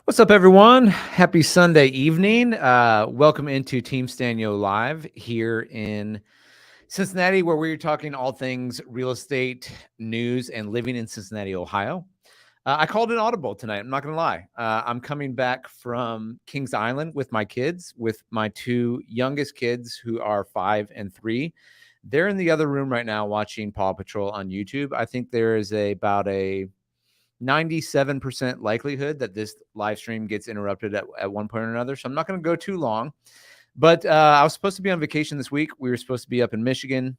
What's up, everyone? Happy Sunday evening. Welcome into Team Stanyo Live here in Cincinnati, where we're talking all things real estate, news, and living in Cincinnati, Ohio. I called an audible tonight. I'm not going to lie. I'm coming back from Kings Island with my kids, with my two youngest kids who are 5 and 3. They're in the other room right now watching Paw Patrol on YouTube. I think there is about a 97% likelihood that this live stream gets interrupted at one point or another. So I'm not going to go too long. But I was supposed to be on vacation this week. We were supposed to be up in Michigan.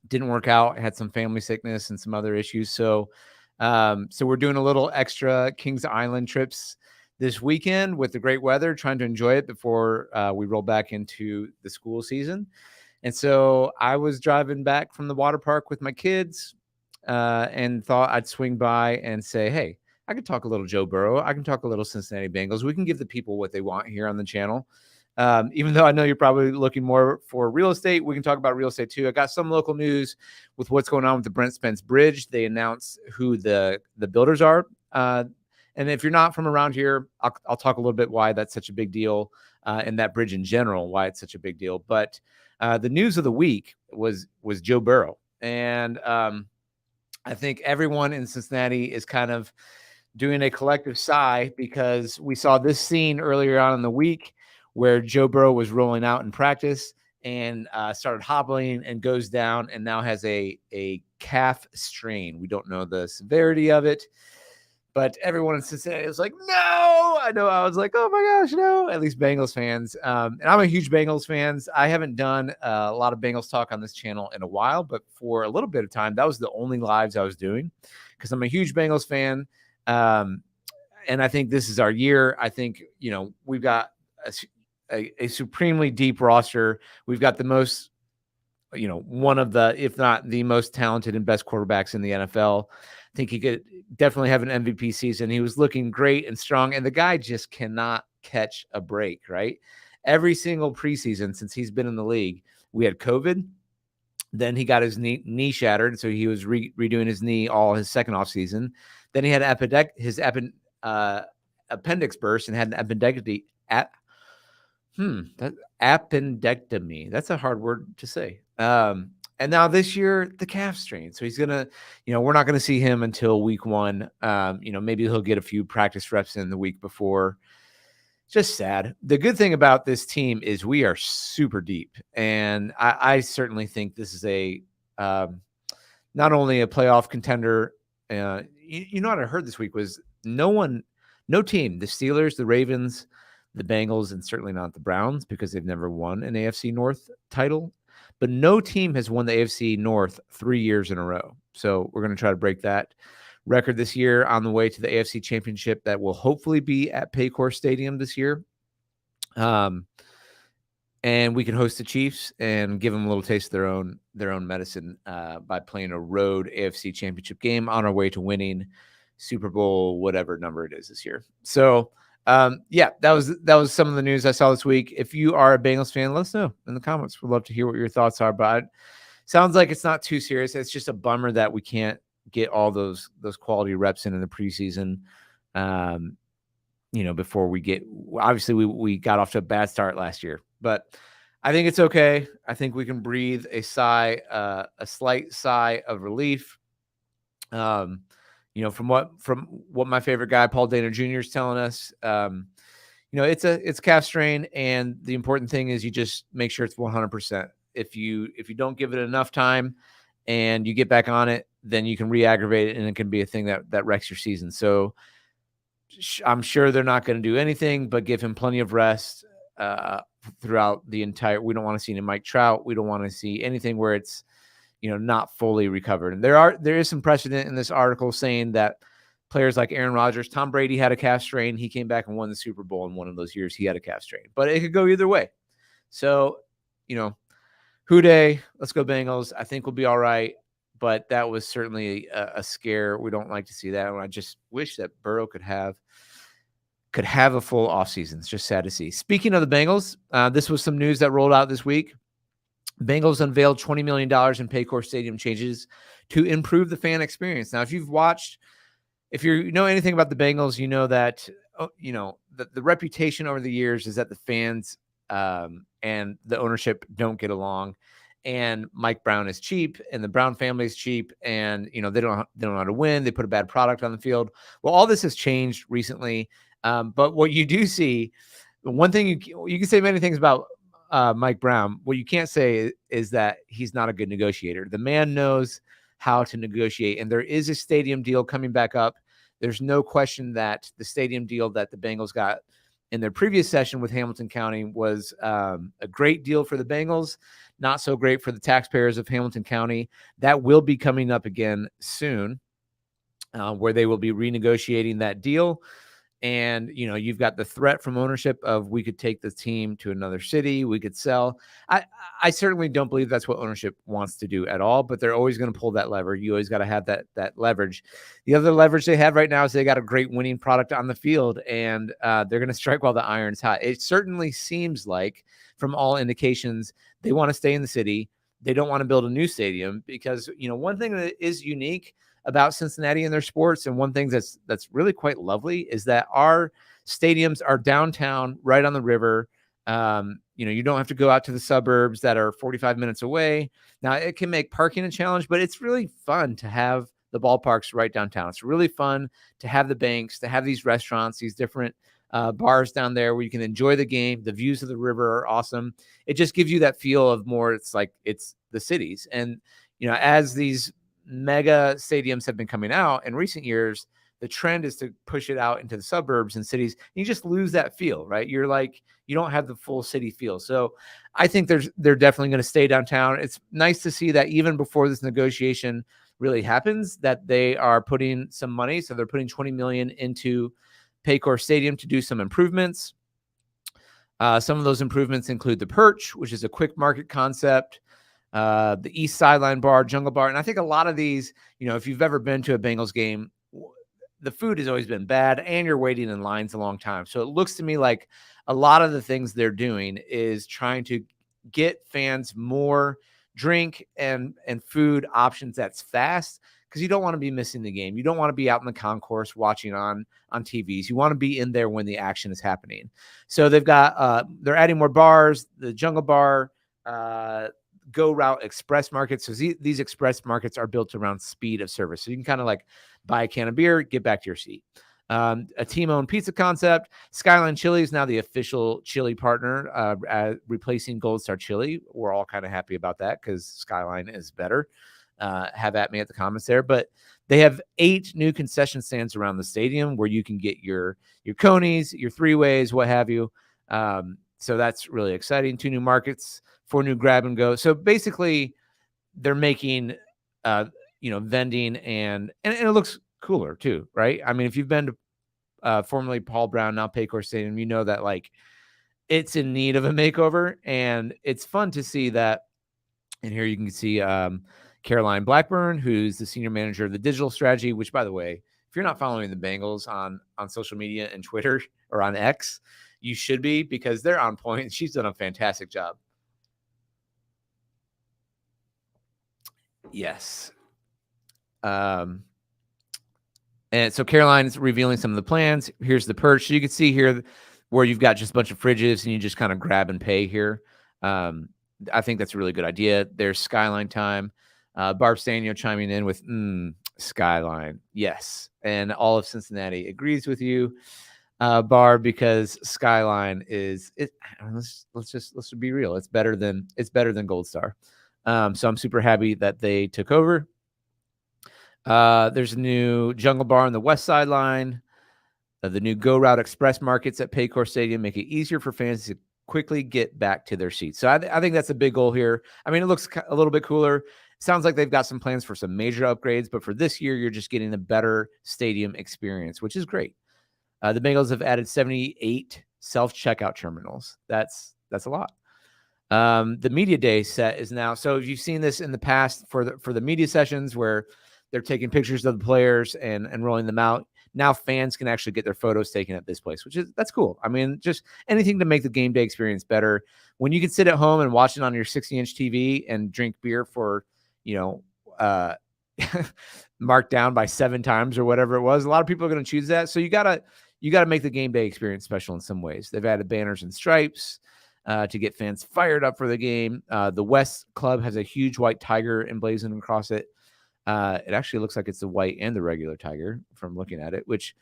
Didn't work out. I had some family sickness and some other issues. So we're doing a little extra Kings Island trips this weekend with the great weather, trying to enjoy it before we roll back into the school season. And so I was driving back from the water park with my kids, and thought I'd swing by and say, hey, I can talk a little Joe Burrow. I can talk a little Cincinnati Bengals. We can give the people what they want here on the channel. Even though I know you're probably looking more for real estate, we can talk about real estate too. I got some local news with what's going on with the Brent Spence Bridge. They announced who the builders are. And if you're not from around here, I'll talk a little bit why that's such a big deal, and that bridge in general, why it's such a big deal. But the news of the week was Joe Burrow. And I think everyone in Cincinnati is kind of doing a collective sigh because we saw this scene earlier on in the week where Joe Burrow was rolling out in practice and started hobbling and goes down and now has a calf strain. We don't know the severity of it, but everyone in Cincinnati was like, no. I know. I was like, oh my gosh, no. At least Bengals fans. And I'm a huge Bengals fan. I haven't done a lot of Bengals talk on this channel in a while, but for a little bit of time, that was the only lives I was doing because I'm a huge Bengals fan. And I think this is our year. I think, we've got a supremely deep roster. We've got the most, one of the, if not the most talented and best quarterbacks in the NFL. I think he could definitely have an MVP season. He was looking great and strong, and the guy just cannot catch a break, right? Every single preseason since he's been in the league, we had COVID. Then he got his knee shattered, so he was redoing his knee all his second off season. Then he had his appendix burst and had an appendectomy. That's a hard word to say. And now this year, the calf strain. So he's going to, we're not going to see him until week 1. Maybe he'll get a few practice reps in the week before. Just sad. The good thing about this team is we are super deep. And I certainly think this is not only a playoff contender. What I heard this week was no team, the Steelers, the Ravens, the Bengals, and certainly not the Browns because they've never won an AFC North title. But no team has won the AFC North 3 years in a row. So we're going to try to break that record this year on the way to the AFC Championship that will hopefully be at Paycor Stadium this year. And we can host the Chiefs and give them a little taste of their own medicine by playing a road AFC Championship game on our way to winning Super Bowl, whatever number it is this year. So that was some of the news I saw this week. If you are a Bengals fan, let us know in the comments. We'd love to hear what your thoughts are. But it sounds like it's not too serious. It's just a bummer that we can't get all those quality reps in the preseason. Before we get, obviously we got off to a bad start last year, but I think it's okay. I think we can breathe a slight sigh of relief. From what my favorite guy, Paul Dana Jr. is telling us, it's calf strain. And the important thing is you just make sure it's 100%. If you don't give it enough time and you get back on it, then you can re-aggravate it and it can be a thing that wrecks your season. So I'm sure they're not going to do anything but give him plenty of rest throughout the entire. We don't want to see any Mike Trout. We don't want to see anything where it's, not fully recovered. And there is some precedent in this article saying that players like Aaron Rodgers, Tom Brady had a calf strain. He came back and won the Super Bowl in one of those years. He had a calf strain, but it could go either way. So, Houday, let's go Bengals. I think we'll be all right. But that was certainly a scare. We don't like to see that. And I just wish that Burrow could have a full offseason. It's just sad to see. Speaking of the Bengals, this was some news that rolled out this week. Bengals unveiled $20 million in Paycor Stadium changes to improve the fan experience. Now, if you know anything about the Bengals, you know that the reputation over the years is that the fans and the ownership don't get along, and Mike Brown is cheap, and the Brown family is cheap, and they don't know how to win. They put a bad product on the field. Well, all this has changed recently, but what you do see, one thing you can say many things about Mike Brown. What you can't say is that he's not a good negotiator. The man knows how to negotiate, and there is a stadium deal coming back up. There's no question that the stadium deal that the Bengals got in their previous session with Hamilton County was a great deal for the Bengals, not so great for the taxpayers of Hamilton County. That will be coming up again soon, where they will be renegotiating that deal. And, you've got the threat from ownership of we could take the team to another city. We could sell. I certainly don't believe that's what ownership wants to do at all, but they're always going to pull that lever. You always got to have that leverage. The other leverage they have right now is they got a great winning product on the field, and they're going to strike while the iron's hot. It certainly seems like, from all indications, they want to stay in the city. They don't want to build a new stadium because, one thing that is unique about Cincinnati and their sports, and one thing that's really quite lovely, is that our stadiums are downtown, right on the river. You don't have to go out to the suburbs that are 45 minutes away. Now, it can make parking a challenge, but it's really fun to have the ballparks right downtown. It's really fun to have the banks, to have these restaurants, these different bars down there where you can enjoy the game. The views of the river are awesome. It just gives you that feel of more, it's like it's the cities. And, as these mega stadiums have been coming out in recent years, the trend is to push it out into the suburbs and cities. You just lose that feel, right? You're like, you don't have the full city feel. So I think they're definitely going to stay downtown. It's nice to see that even before this negotiation really happens, that they are putting some money. So they're putting $20 million into Paycor Stadium to do some improvements. Some of those improvements include the Perch, which is a quick market concept, the East Sideline Bar, Jungle Bar. And I think a lot of these, if you've ever been to a Bengals game, the food has always been bad and you're waiting in lines a long time. So it looks to me like a lot of the things they're doing is trying to get fans more drink and food options that's fast, because you don't want to be missing the game. You don't want to be out in the concourse watching on TVs. You want to be in there when the action is happening. So they've got they're adding more bars, the Jungle Bar, Go Route Express Markets. So these express markets are built around speed of service. So you can kind of like buy a can of beer, get back to your seat. A team-owned pizza concept. Skyline Chili is now the official chili partner, replacing Gold Star Chili. We're all kind of happy about that because Skyline is better. Have at me at the comments there. But they have 8 new concession stands around the stadium where you can get your conies, your 3-ways, what have you. So that's really exciting. 2 new markets, 4 new grab and go. So basically, they're making, vending and it looks cooler too, right? I mean, if you've been to formerly Paul Brown, now Paycor Stadium, you know that like it's in need of a makeover, and it's fun to see that. And here you can see Caroline Blackburn, who's the senior manager of the digital strategy, which, by the way, if you're not following the Bengals on social media and Twitter or on X, you should be, because they're on point. She's done a fantastic job. Yes. And so Caroline is revealing some of the plans. Here's the Perch. So you can see here where you've got just a bunch of fridges and you just kind of grab and pay here. I think that's a really good idea. There's Skyline time. Barb Stanio chiming in with Skyline. Yes. And all of Cincinnati agrees with you, Barb, because Skyline is it. Let's be real. It's better than Gold Star. So I'm super happy that they took over. There's a new Jungle Bar on the west sideline. The new Go Route Express markets at Paycor Stadium make it easier for fans to quickly get back to their seats. So I think that's a big goal here. I mean, it looks a little bit cooler. Sounds like they've got some plans for some major upgrades, but for this year, you're just getting a better stadium experience, which is great. The Bengals have added 78 self-checkout terminals. That's a lot. The media day set is now. So if you've seen this in the past for the media sessions where they're taking pictures of the players and rolling them out, now fans can actually get their photos taken at this place, that's cool. I mean, just anything to make the game day experience better. When you can sit at home and watch it on your 60-inch TV and drink beer for, marked down by 7 times or whatever it was, a lot of people are going to choose that. So you gotta you got to make the game day experience special in some ways. They've added banners and stripes to get fans fired up for the game. The West Club has a huge white tiger emblazoned across it. It actually looks like it's the white and the regular tiger from looking at it, which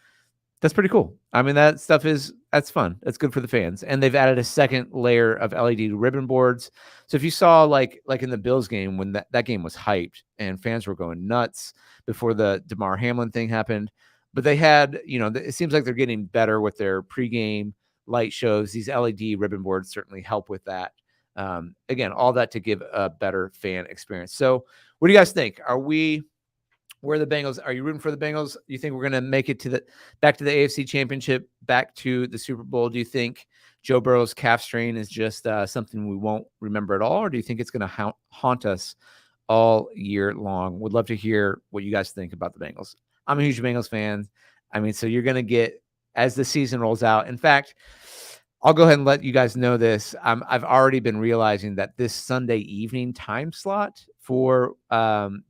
that's pretty cool. I mean, that stuff that's fun. That's good for the fans. And they've added a second layer of LED ribbon boards. So if you saw like in the Bills game when that game was hyped and fans were going nuts before the DeMar Hamlin thing happened, but they had, it seems like they're getting better with their pregame light shows. These LED ribbon boards certainly help with that. Again, all that to give a better fan experience. So what do you guys think? Where the Bengals? Are you rooting for the Bengals? You think we're going to make it back to the AFC Championship, back to the Super Bowl? Do you think Joe Burrow's calf strain is just something we won't remember at all, or do you think it's going to haunt us all year long? Would love to hear what you guys think about the Bengals. I'm a huge Bengals fan. I mean, so you're going to get, as the season rolls out. In fact, I'll go ahead and let you guys know this. I've already been realizing that this Sunday evening time slot for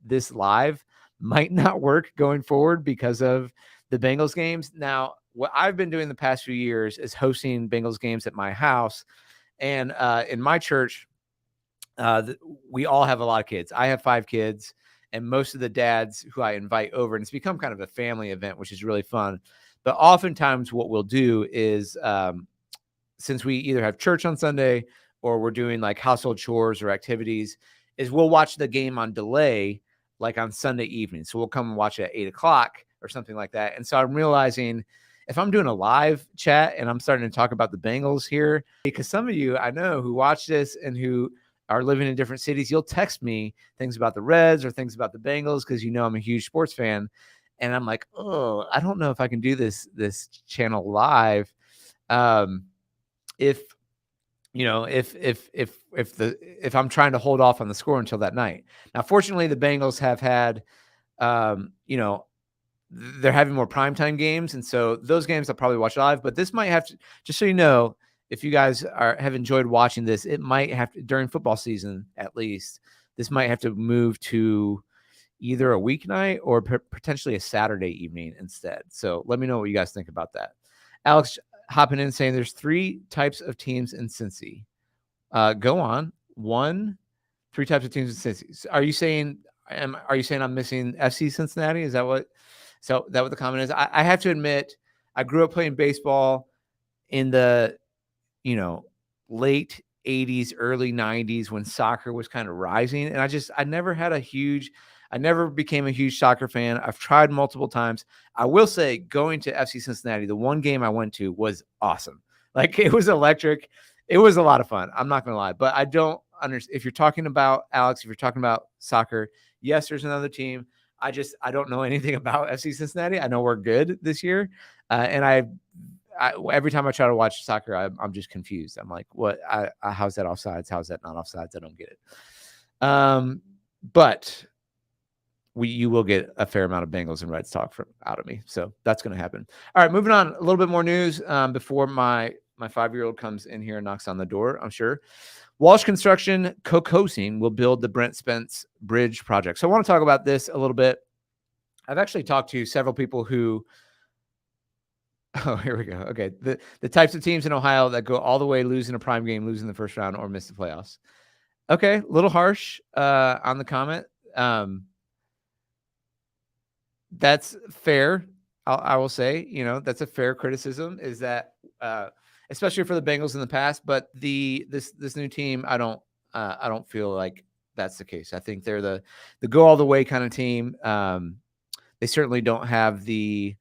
this live might not work going forward because of the Bengals games. Now, what I've been doing the past few years is hosting Bengals games at my house. And in my church, we all have a lot of kids. I have 5 kids, and most of the dads who I invite over, and it's become kind of a family event, which is really fun. But oftentimes what we'll do is, since we either have church on Sunday or we're doing like household chores or activities, is we'll watch the game on delay, like on Sunday evening. So we'll come and watch it at 8:00 or something like that. And so I'm realizing if I'm doing a live chat and I'm starting to talk about the Bengals here, because some of you I know who watch this and who are living in different cities, you'll text me things about the Reds or things about the Bengals because I'm a huge sports fan. And I'm like, oh, I don't know if I can do this channel live. If I'm trying to hold off on the score until that night. Now, fortunately, the Bengals have had, they're having more primetime games. And so those games I'll probably watch live, but this might have to, just so you know, if you guys have enjoyed watching this, it might have to, during football season, at least, this might have to move to either a weeknight or potentially a Saturday evening instead. So let me know what you guys think about that. Alex hopping in saying there's 3 types of teams in Cincy. Go on. 3 types of teams in Cincy. Are you saying I'm missing FC Cincinnati? Is that what the comment is? I have to admit, I grew up playing baseball in the late 80s, early 90s when soccer was kind of rising. And I never became a huge soccer fan. I've tried multiple times. I will say going to FC Cincinnati, the one game I went to was awesome. Like, it was electric. It was a lot of fun. I'm not going to lie, but I don't understand if you're talking about Alex, if you're talking about soccer, yes, there's another team. I don't know anything about FC Cincinnati. I know we're good this year. And I every time I try to watch soccer, I'm just confused. I'm like, what? How's that offsides? How's that not offsides? I don't get it. But you will get a fair amount of Bengals and Reds talk out of me. So that's going to happen. All right, moving on. A little bit more news before my 5-year-old comes in here and knocks on the door, I'm sure. Walsh Construction co-hosting will build the Brent Spence Bridge project. So I want to talk about this a little bit. I've actually talked to several people who oh, here we go. Okay. The types of teams in Ohio that go all the way, losing a prime game, losing the first round, or miss the playoffs. Okay. A little harsh on the comment. That's fair. I will say, that's a fair criticism, is that especially for the Bengals in the past, but this new team, I don't feel like that's the case. I think they're the go all the way kind of team. They certainly don't have the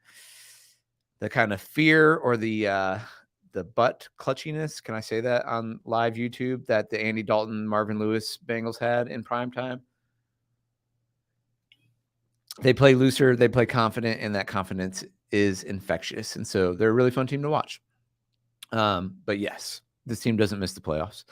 kind of fear or the butt clutchiness. Can I say that on live YouTube that the Andy Dalton, Marvin Lewis Bengals had in prime time? They play looser, they play confident, and that confidence is infectious. And so they're a really fun team to watch. But yes, this team doesn't miss the playoffs.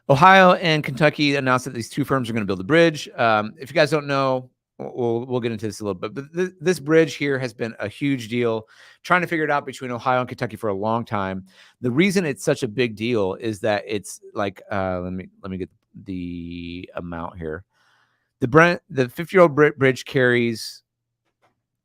Ohio and Kentucky announced that these 2 firms are going to build a bridge. If you guys don't know, we'll get into this a little bit, but this bridge here has been a huge deal, trying to figure it out between Ohio and Kentucky for a long time. The reason it's such a big deal is that it's like, let me get the amount here. The 50-year-old bridge carries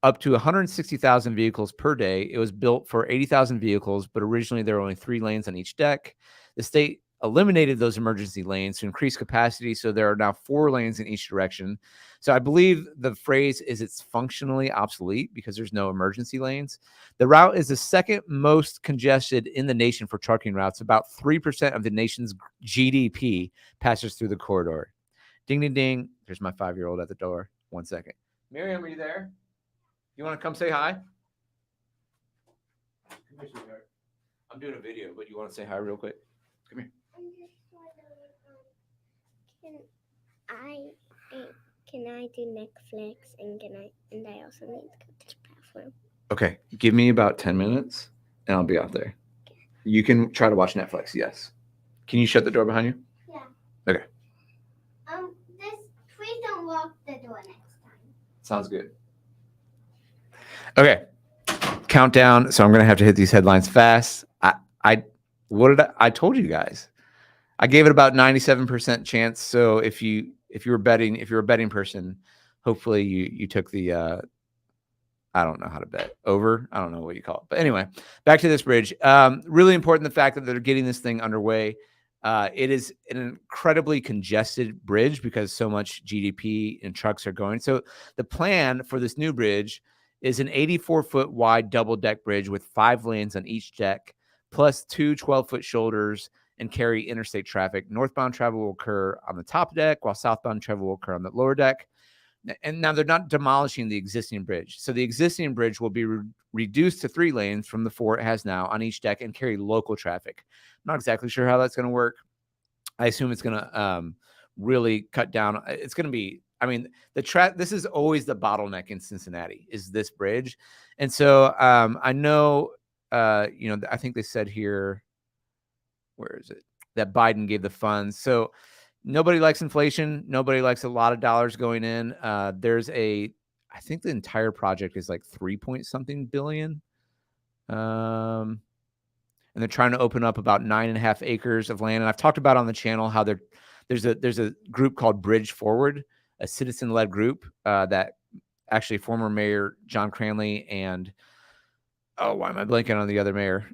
up to 160,000 vehicles per day. It was built for 80,000 vehicles, but originally there were only 3 lanes on each deck. The state eliminated those emergency lanes to increase capacity, so there are now 4 lanes in each direction. So I believe the phrase is it's functionally obsolete because there's no emergency lanes. The route is the second most congested in the nation for trucking routes. About 3% of the nation's GDP passes through the corridor. Ding, ding, ding. There's my 5-year-old at the door. 1 second. Miriam, are you there? You want to come say hi? Come here, sweetheart. I'm doing a video, but you want to say hi real quick? Come here. Can I do Netflix and I also need to go to the bathroom? Okay, give me about 10 minutes and I'll be out there. You can try to watch Netflix, yes. Can you shut the door behind you? Yeah. Okay. Please don't lock the door next time. Sounds good. Okay. Countdown. So I'm gonna have to hit these headlines fast. I told you guys. I gave it about 97% chance. So if you're a betting person, hopefully you took the I don't know how to bet over. I don't know what you call it. But anyway, back to this bridge. Really important, the fact that they're getting this thing underway. It is an incredibly congested bridge because so much GDP and trucks are going. So the plan for this new bridge is an 84-foot wide double-deck bridge with 5 lanes on each deck, plus 2 12-foot shoulders, and carry interstate traffic. Northbound travel will occur on the top deck, while southbound travel will occur on the lower deck. And now they're not demolishing the existing bridge. So the existing bridge will be reduced to 3 lanes from the 4 it has now on each deck and carry local traffic. I'm not exactly sure how that's going to work. I assume it's going to really cut down. It's going to be, I mean, this is always the bottleneck in Cincinnati, is this bridge. And so I know, I think they said here, where is it? That Biden gave the funds. So nobody likes inflation. Nobody likes a lot of dollars going in. I think the entire project is like 3-point-something billion. And they're trying to open up about 9.5 acres of land. And I've talked about on the channel how there's a group called Bridge Forward, a citizen-led group that actually former Mayor John Cranley and why am I blanking on the other mayor?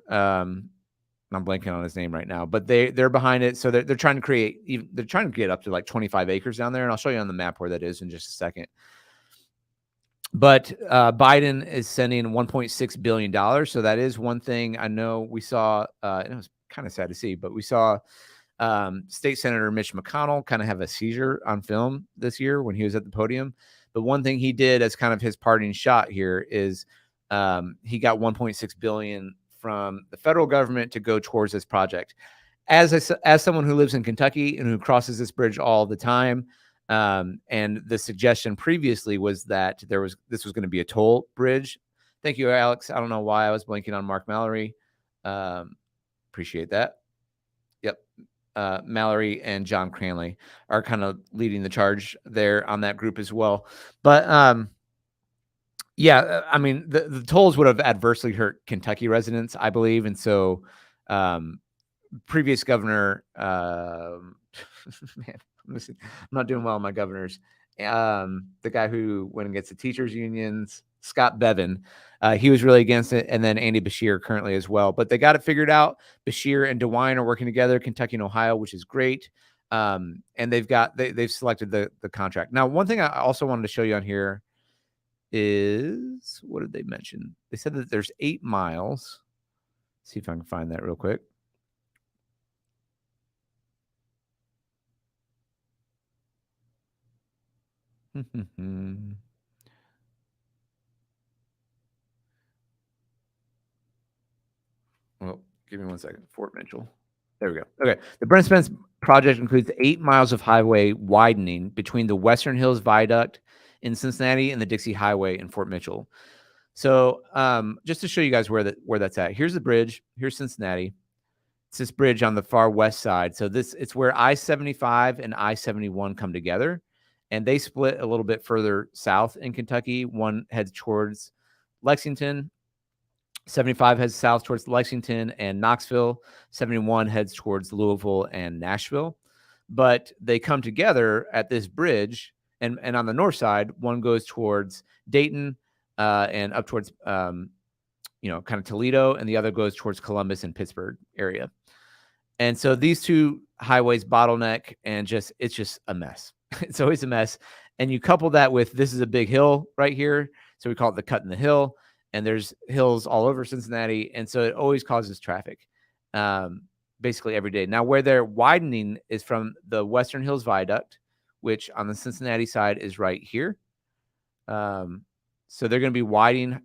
I'm blanking on his name right now, but they're behind it. So they're trying to get up to like 25 acres down there, and I'll show you on the map where that is in just a second. But Biden is sending $1.6 billion. So that is one thing. I know we saw, and it was kind of sad to see, but we saw State Senator Mitch McConnell kind of have a seizure on film this year when he was at the podium. But one thing he did as kind of his parting shot here is he got $1.6 billion from the federal government to go towards this project. As someone who lives in Kentucky and who crosses this bridge all the time, and the suggestion previously was that this was going to be a toll bridge. Thank you, Alex. I don't know why I was blanking on Mark Mallory. Appreciate that. Yep. Mallory and John Cranley are kind of leading the charge there on that group as well. But yeah, I mean, the tolls would have adversely hurt Kentucky residents, I believe. And so previous governor, man, I'm not doing well on my governors. The guy who went against the teachers unions, Scott Bevin, he was really against it. And then Andy Beshear currently as well. But they got it figured out. Beshear and DeWine are working together, Kentucky and Ohio, which is great. And they've selected the contract. Now, one thing I also wanted to show you on here is, what did they mention? They said that there's 8 miles. Let's see if I can find that real quick. Well, give me 1 second. Fort Mitchell. There we go. Okay. The Brent Spence project includes 8 miles of highway widening between the Western Hills Viaduct in Cincinnati and the Dixie Highway in Fort Mitchell. So just to show you guys where that's at. Here's the bridge. Here's Cincinnati. It's this bridge on the far west side. So it's where I-75 and I-71 come together, and they split a little bit further south in Kentucky. One heads towards Lexington. 75 heads south towards Lexington and Knoxville. 71 heads towards Louisville and Nashville. But they come together at this bridge, and on the north side, one goes towards Dayton, and up towards, kind of Toledo, and the other goes towards Columbus and Pittsburgh area. And so these two highways bottleneck, and it's just a mess. It's always a mess. And you couple that with, this is a big hill right here, so we call it the cut in the hill. And there's hills all over Cincinnati, and so it always causes traffic, basically every day. Now, where they're widening is from the Western Hills Viaduct, which on the Cincinnati side is right here. So they're going to be widening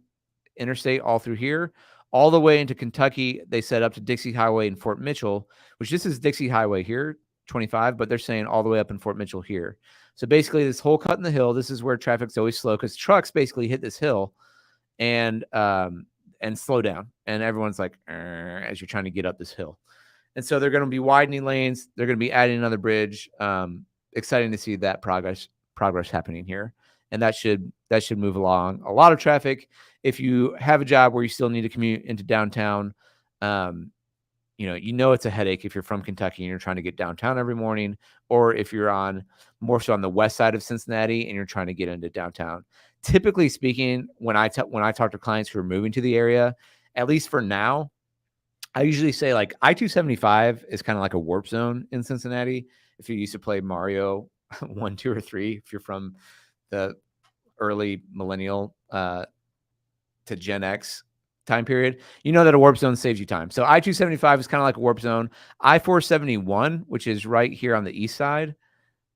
interstate all through here, all the way into Kentucky. They set up to Dixie Highway in Fort Mitchell, which this is Dixie Highway here, 25, but they're saying all the way up in Fort Mitchell here. So basically this whole cut in the hill, this is where traffic's always slow, because trucks basically hit this hill and slow down. And everyone's like, as you're trying to get up this hill. And so they're going to be widening lanes. They're going to be adding another bridge. Exciting to see that progress happening here. And that should move along a lot of traffic. If you have a job where you still need to commute into downtown, it's a headache if you're from Kentucky and you're trying to get downtown every morning, or if you're more so on the west side of Cincinnati and you're trying to get into downtown. Typically speaking, when I talk to clients who are moving to the area, at least for now, I usually say like I-275 is kind of like a warp zone in Cincinnati. If you used to play Mario 1, 2, or 3, if you're from the early millennial to Gen X time period, you know that a warp zone saves you time. So I-275 is kind of like a warp zone. I-471, which is right here on the east side,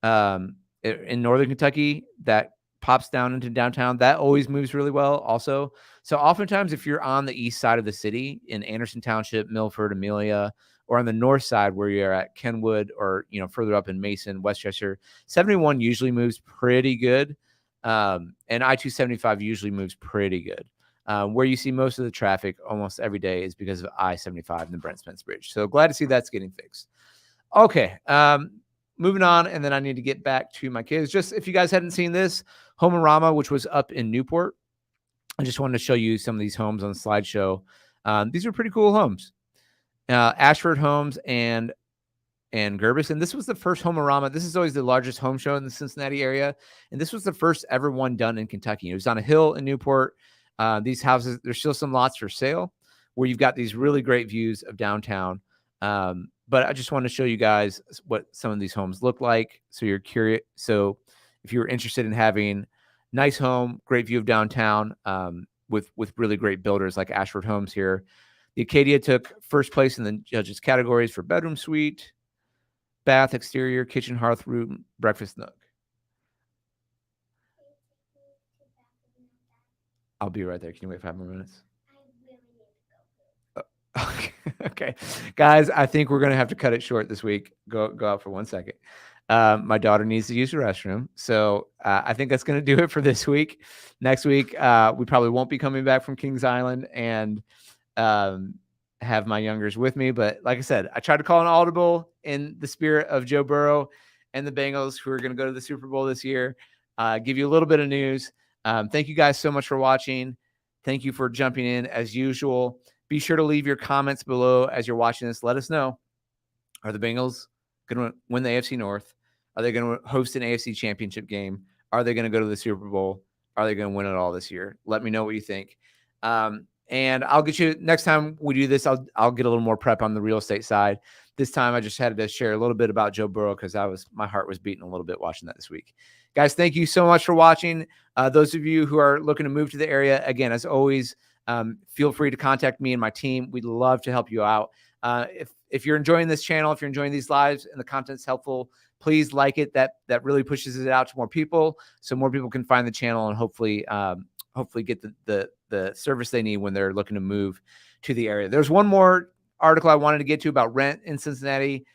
in northern Kentucky, that pops down into downtown, that always moves really well also. So oftentimes if you're on the east side of the city in Anderson Township, Milford, Amelia, or on the north side where you're at Kenwood, or further up in Mason, Westchester, 71 usually moves pretty good. And I-275 usually moves pretty good. Where you see most of the traffic almost every day is because of I-75 and the Brent Spence Bridge. So glad to see that's getting fixed. Okay, moving on, and then I need to get back to my kids. Just if you guys hadn't seen this, Home-A-Rama, which was up in Newport, I just wanted to show you some of these homes on the slideshow. These are pretty cool homes. Ashford Homes and Gerbis. And this was the first Home-A-Rama. This is always the largest home show in the Cincinnati area. And this was the first ever one done in Kentucky. It was on a hill in Newport. These houses, there's still some lots for sale where you've got these really great views of downtown. But I just want to show you guys what some of these homes look like, so you're curious. So if you're interested in having nice home, great view of downtown, with really great builders like Ashford Homes here. The Acadia took first place in the judges' categories for bedroom suite, bath, exterior, kitchen, hearth, room, breakfast nook. I'll be right there. Can you wait 5 more minutes? Okay, guys, I think we're going to have to cut it short this week. Go out for 1 second. My daughter needs to use the restroom. So I think that's going to do it for this week. Next week, we probably won't be coming back from Kings Island and have my youngers with me. But like I said, I tried to call an audible in the spirit of Joe Burrow and the Bengals, who are going to go to the Super Bowl this year. Give you a little bit of news. Thank you guys so much for watching. Thank you for jumping in as usual. Be sure to leave your comments below as you're watching this. Let us know. Are the Bengals going to win the AFC North? Are they going to host an AFC championship game? Are they going to go to the Super Bowl? Are they going to win it all this year? Let me know what you think. And I'll get you, next time we do this, I'll get a little more prep on the real estate side. This time I just had to share a little bit about Joe Burrow because my heart was beating a little bit watching that this week. Guys, thank you so much for watching. Those of you who are looking to move to the area, again, as always, feel free to contact me and my team. We'd love to help you out. If you're enjoying this channel, if you're enjoying these lives and the content's helpful, please like it. That really pushes it out to more people, so more people can find the channel and hopefully get the service they need when they're looking to move to the area. There's one more article I wanted to get to about rent in Cincinnati.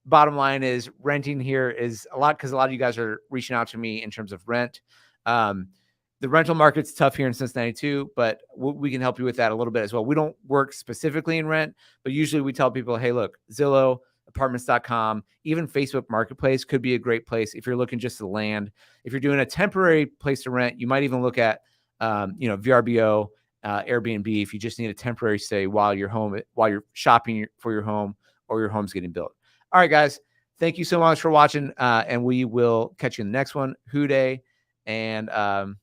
Bottom line is renting here is a lot because a lot of you guys are reaching out to me in terms of rent. The rental market's tough here in Cincinnati too, but we can help you with that a little bit as well. We don't work specifically in rent, but usually we tell people, hey, look, Zillow, apartments.com, even Facebook Marketplace could be a great place if you're looking just to land. If you're doing a temporary place to rent, you might even look at, VRBO, Airbnb, if you just need a temporary stay while you're shopping for your home or your home's getting built. All right, guys, thank you so much for watching, and we will catch you in the next one. Hoo day, and